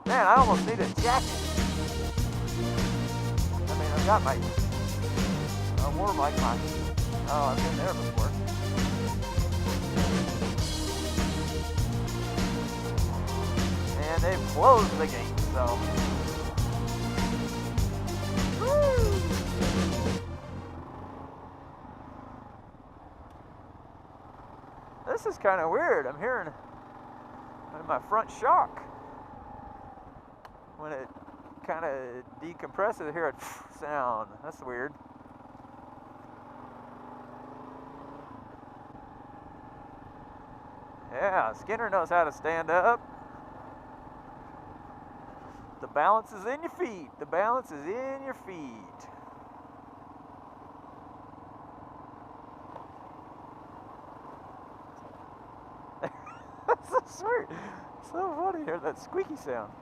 Man, I almost need a jacket. I mean, I've got my, I wore like my, oh, I've been there before. And they've closed the gate, so. Woo! This is kind of weird. I'm hearing in my front shock when it kind of decompresses. I hear it sound. That's weird. Yeah, Skinner knows how to stand up. The balance is in your feet. The balance is in your feet. That's so sweet. So funny to hear that squeaky sound.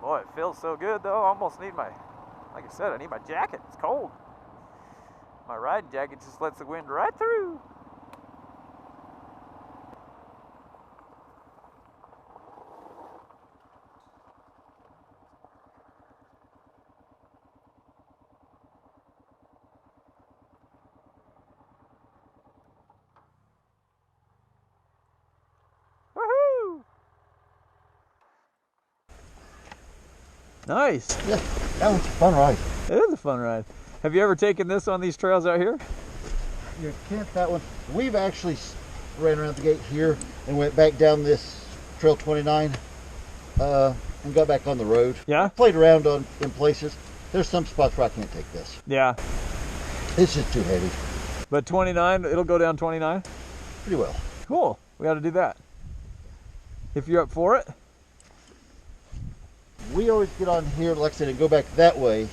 Boy, it feels so good though. I almost need my, like I said, I need my jacket. It's cold. My riding jacket just lets the wind right through. Woohoo! Nice. Yeah, that one's a fun ride. It is a fun ride. Have you ever taken this on these trails out here? You can't that one. We've actually ran around the gate here and went back down this Trail 29 and got back on the road. Yeah? Played around in places. There's some spots where I can't take this. Yeah. It's just too heavy. But 29, it'll go down 29? Pretty well. Cool. We got to do that. If you're up for it. We always get on here, like I said, and go back that way.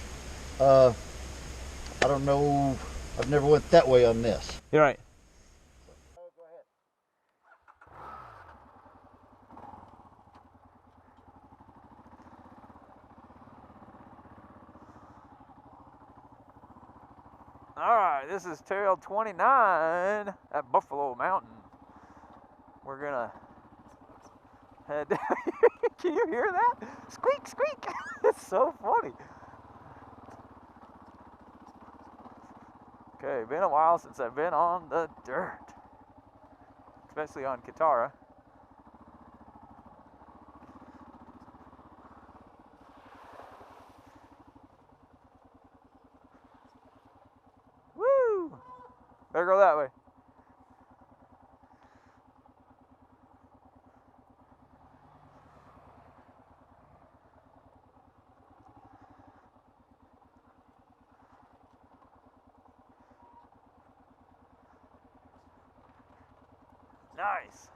I don't know. I've never went that way on this. You're right. Go ahead. All right, this is Trail 29 at Buffalo Mountain. We're gonna head down. Can you hear that? Squeak, squeak. It's so funny. Okay, been a while since I've been on the dirt, especially on Katara. Woo! Better go that way. Nice.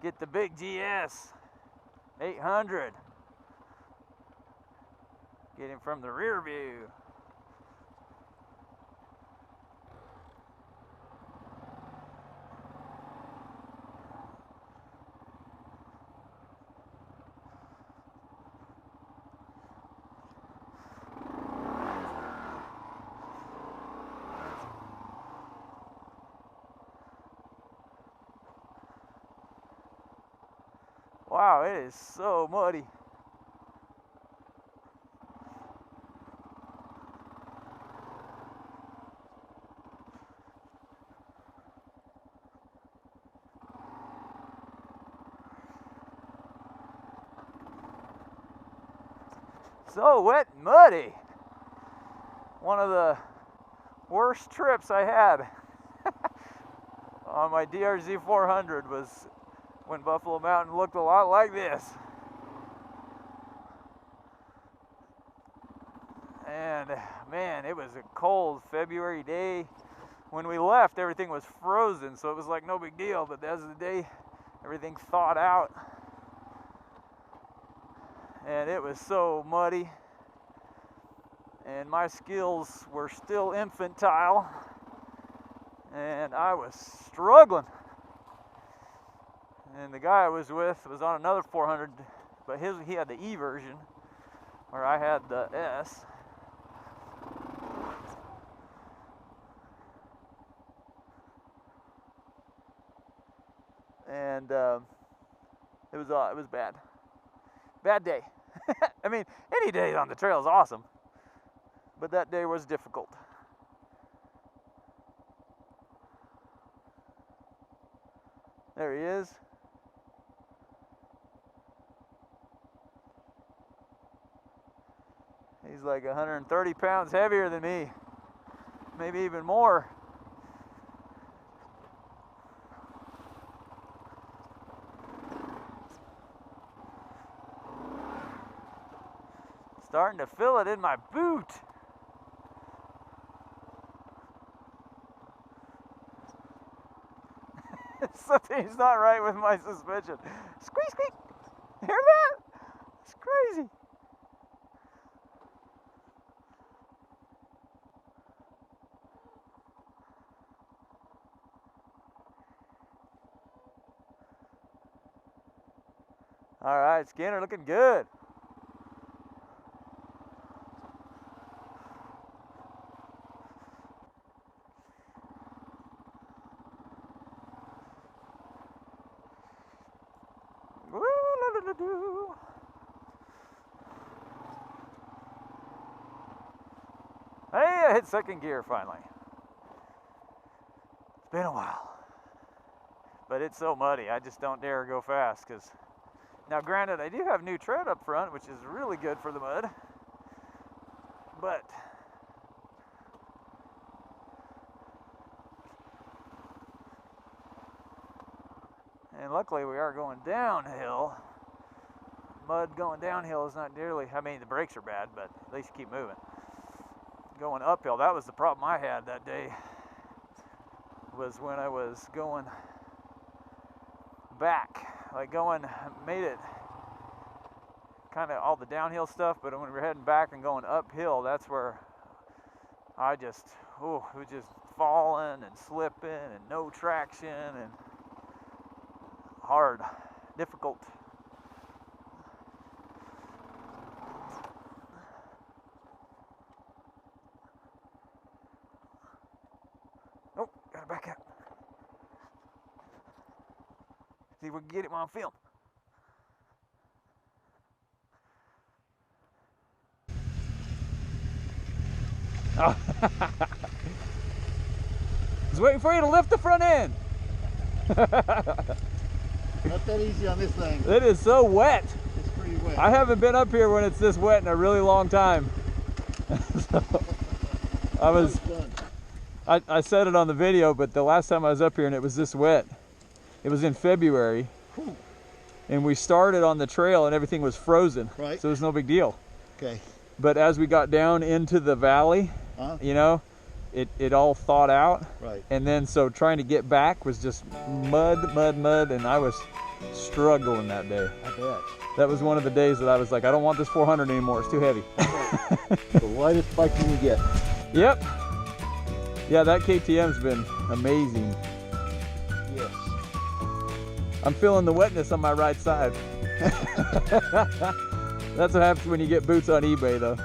Get the big GS 800. Get him from the rear view. Wow, it is so muddy. So wet and muddy. One of the worst trips I had on my DRZ 400 was when Buffalo Mountain looked a lot like this. And man, it was a cold February day. When we left, everything was frozen, so it was like no big deal, but as the day, everything thawed out. And it was so muddy. And my skills were still infantile. And I was struggling. And the guy I was with was on another 400, but he had the E version, where I had the S. and it was bad day. I mean, any day on the trail is awesome, but that day was difficult. There he is. He's like 130 pounds heavier than me, maybe even more. Starting to feel it in my boot. Something's not right with my suspension. Squeak, squeak. Hear that? It's crazy. All right, Skinner looking good. Hey, I hit second gear finally. It's been a while, but it's so muddy. I just don't dare go fast because now, granted, I do have new tread up front, which is really good for the mud, but and luckily we are going downhill. Mud going downhill is not nearly, I mean, the brakes are bad, but at least you keep moving. Going uphill, that was the problem I had that day, was when I was going back, like made it kind of all the downhill stuff, but when we were heading back and going uphill, that's where I it was just falling and slipping and no traction and hard, difficult. Oh, gotta back up. See if we can get it on film. Oh. I was waiting for you to lift the front end. Not that easy on this thing. It is so wet. It's pretty wet. I haven't been up here when it's this wet in a really long time. So, I said it on the video, but the last time I was up here and it was this wet, it was in February. Whew. And we started on the trail and everything was frozen. Right. So it was no big deal. Okay. But as we got down into the valley, you know, it all thawed out. Right. And then so trying to get back was just mud, and I was struggling that day. I bet. That was one of the days that I was like, I don't want this 400 anymore, it's too heavy. The lightest bike you can get. Yep. Yeah, that KTM's been amazing. Yes. I'm feeling the wetness on my right side. That's what happens when you get boots on eBay though.